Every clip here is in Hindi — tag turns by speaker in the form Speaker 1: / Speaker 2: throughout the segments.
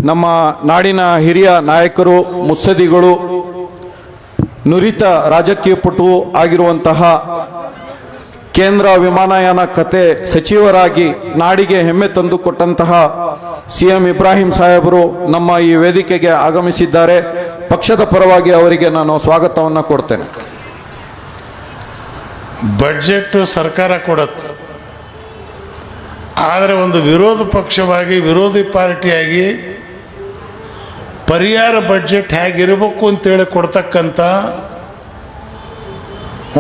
Speaker 1: ನಮ್ಮ ನಾಡಿನ ಹಿರಿಯ ನಾಯಕರು, ಮುತ್ಸದ್ದಿಗಳು, ನುರಿತ ರಾಜಕೀಯ ಪಟು ಆಗಿರುವಂತಹ ಕೇಂದ್ರ ವಿಮಾನಯಾನ ಖಾತೆ ಸಚಿವರಾಗಿ ನಾಡಿಗೆ ಹೆಮ್ಮೆ ತಂದುಕೊಟ್ಟಂತಹ CM ಇಬ್ರಾಹಿಂ ಸಾಹೇಬರು ನಮ್ಮ ಈ ವೇದಿಕೆಗೆ ಆಗಮಿಸಿದ್ದಾರೆ. ಪಕ್ಷದ ಪರವಾಗಿ ಅವರಿಗೆ ನಾನು ಸ್ವಾಗತವನ್ನು ಕೊಡ್ತೇನೆ.
Speaker 2: ಬಜೆಟ್ ಸರ್ಕಾರ ಕೊಡುತ್ತೆ, ಆದರೆ ಒಂದು ವಿರೋಧ ಪಕ್ಷವಾಗಿ, ವಿರೋಧಿ ಪಾರ್ಟಿಯಾಗಿ ಪರಿಹಾರ ಬಜೆಟ್ ಹೇಗಿರಬೇಕು ಅಂತೇಳಿ ಕೊಡ್ತಕ್ಕಂಥ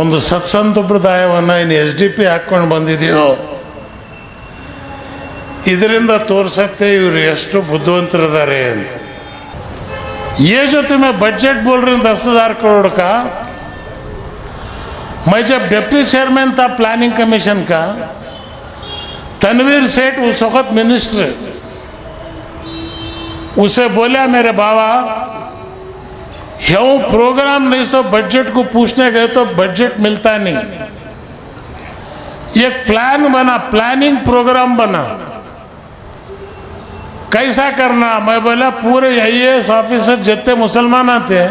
Speaker 2: ಒಂದು ಸತ್ಸಂಪ್ರದಾಯವನ್ನು ಇನ್ನು SDP ಹಾಕ್ಕೊಂಡು ಬಂದಿದೆಯೋ ಇದರಿಂದ ತೋರಿಸತ್ತೆ ಇವರು ಎಷ್ಟು ಬುದ್ಧಿವಂತರಿದ್ದಾರೆ ಅಂತ. ये जो तुम्हें बजट बोल रहे हो 10,000 करोड़ का, मैं जब डिप्टी चेयरमैन था प्लानिंग कमीशन का, तनवीर सेठ उस वक्त मिनिस्टर, उसे बोला मेरे बाबा ह्यो प्रोग्राम नहीं सो बजट को पूछने गए तो बजट मिलता नहीं, एक प्लान बना, प्लानिंग प्रोग्राम बना, कैसा करना. मैं बोला पूरे IAS ऑफिसर जितने मुसलमान थे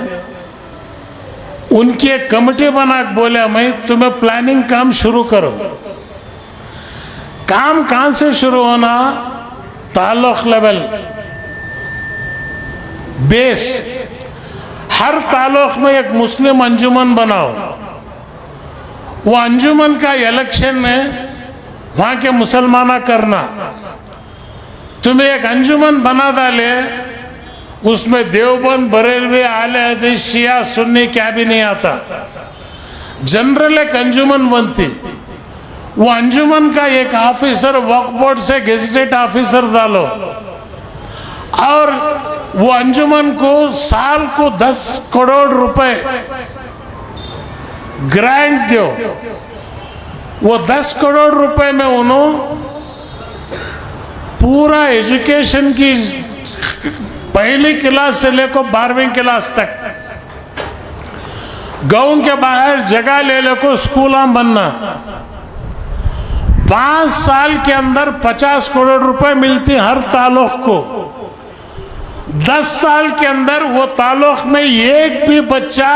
Speaker 2: उनकी एक कमेटी बना, बोला मैं तुम्हें प्लानिंग काम शुरू करो. काम कहां से शुरू होना? ताल्लुक लेवल, बेस. हर ताल्लुक में एक मुस्लिम अंजुमन बनाओ, वो अंजुमन का इलेक्शन में वहां के मुसलमाना करना. तुम्हें एक अंजुमन बना डाले, उसमें देवबंद, बरेलवी, आले हदीस, शिया, सुन्नी क्या भी नहीं आता, जनरल एक अंजुमन बनती. वो अंजुमन का एक ऑफिसर वक्फ बोर्ड से गेजेटेड ऑफिसर डालो और वो अंजुमन को साल को 10 करोड़ रुपए ग्रांट दो. वो 10 करोड़ रुपए में उन्होंने पूरा एजुकेशन की पहली क्लास से लेकर 12वीं क्लास तक गांव के बाहर जगह ले लेकर स्कूल बनना. 5 साल के अंदर 50 करोड़ रुपए मिलती हर ताल्लुक को. 10 साल के अंदर वो ताल्लुक में एक भी बच्चा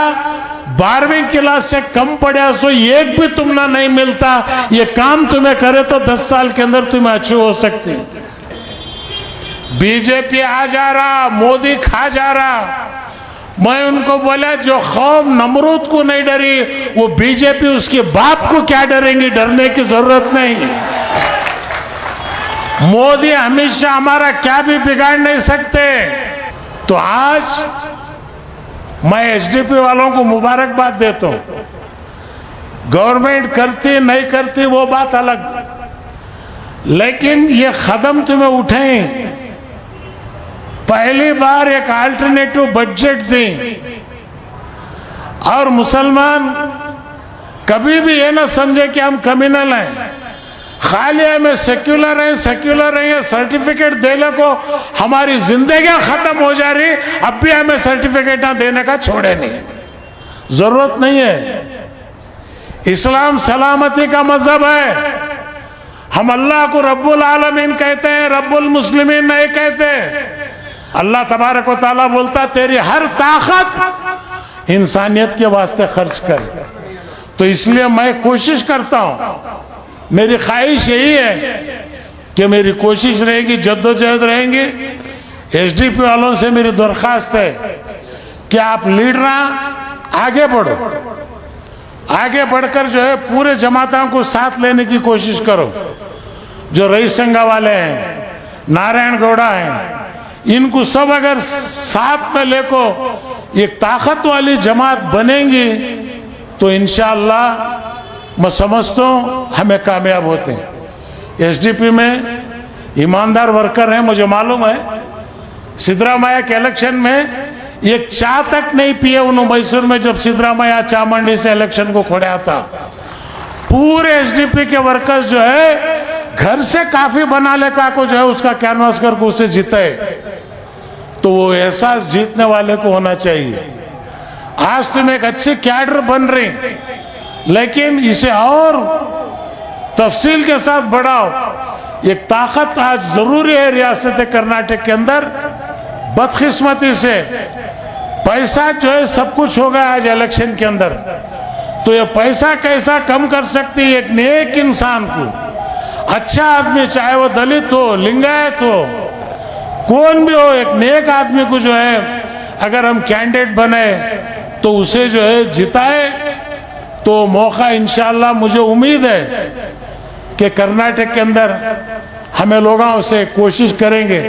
Speaker 2: 12वीं क्लास से कम पढ़ा सो एक भी तुमने नहीं मिलता. ये काम तुम्हें करे तो 10 साल के अंदर तुम्हें अच्छी हो सकती. बीजेपी आ जा रहा, मोदी खा जा रहा. मैं उनको बोला जो खौफ नमरूद को नहीं डरी, वो बीजेपी उसके बाप को क्या डरेंगी? डरने की जरूरत नहीं. मोदी हमेशा हमारा क्या भी बिगाड़ नहीं सकते. तो आज मैं SDP वालों को मुबारकबाद देता हूं. गवर्नमेंट करती नहीं करती वो बात अलग, लेकिन ये कदम तुम्हें उठाएं. पहली बार एक अल्टरनेटिव बजट दें और मुसलमान कभी भी ये ना समझे कि हम कम्युनल हैं, खाली हमें सेक्युलर हैं, सेक्युलर हैं, ये सर्टिफिकेट देने को हमारी जिंदगी खत्म हो जा रही, अब भी हमें सर्टिफिकेट ना देने का छोड़े नहीं, जरूरत नहीं है. इस्लाम सलामती का मजहब है. हम अल्लाह को रब्बुल आलमीन कहते हैं, रब्बुल मुस्लिमीन नहीं कहते. अल्लाह तबारक व ताला बोलता तेरी हर ताकत इंसानियत के वास्ते खर्च कर. तो इसलिए मैं कोशिश करता हूं, मेरी ख्वाहिश यही है कि मेरी कोशिश रहेगी, जद्दोजहद रहेंगी. SDP वालों से मेरी दरख्वास्त है कि आप लीडर आगे बढ़ो, आगे बढ़कर जो है पूरे जमातों को साथ लेने की कोशिश करो. जो रईस संघा वाले हैं, नारायण गौड़ा हैं, इनको सब अगर साथ में लेको एक ताकत वाली जमात बनेंगी तो इंशाअल्लाह मैं समझता हूँ हमें कामयाब होते हैं. SDP में ईमानदार वर्कर हैं, मुझे मालूम है. सिद्धरामैया के इलेक्शन में एक चाय तक नहीं पिए उन्होंने मैसूर में, जब सिद्धरामैया चाय मंडी से इलेक्शन को खोड़ा था. पूरे SDP के वर्कर्स जो है घर से काफी बना लेका को जो है उसका कैनवास करके उसे जीते. तो वो एहसास जीतने वाले को होना चाहिए. आज तुम एक अच्छे कैडर बन रहे, लेकिन इसे और तफसील के साथ बढ़ाओ. एक ताकत आज जरूरी है रियासत कर्नाटक के अंदर। बदकिस्मती से पैसा जो है सब कुछ होगा आज इलेक्शन के अंदर, तो ये पैसा कैसा कम कर सकती है एक नेक इंसान को, अच्छा आदमी, चाहे वो दलित हो, लिंगायत हो, कौन भी हो, एक नेक आदमी को जो है अगर हम कैंडिडेट बने तो उसे जो है जिताए तो मौका इंशाअल्लाह मुझे उम्मीद है कि कर्नाटक के अंदर हमें लोगों से कोशिश करेंगे।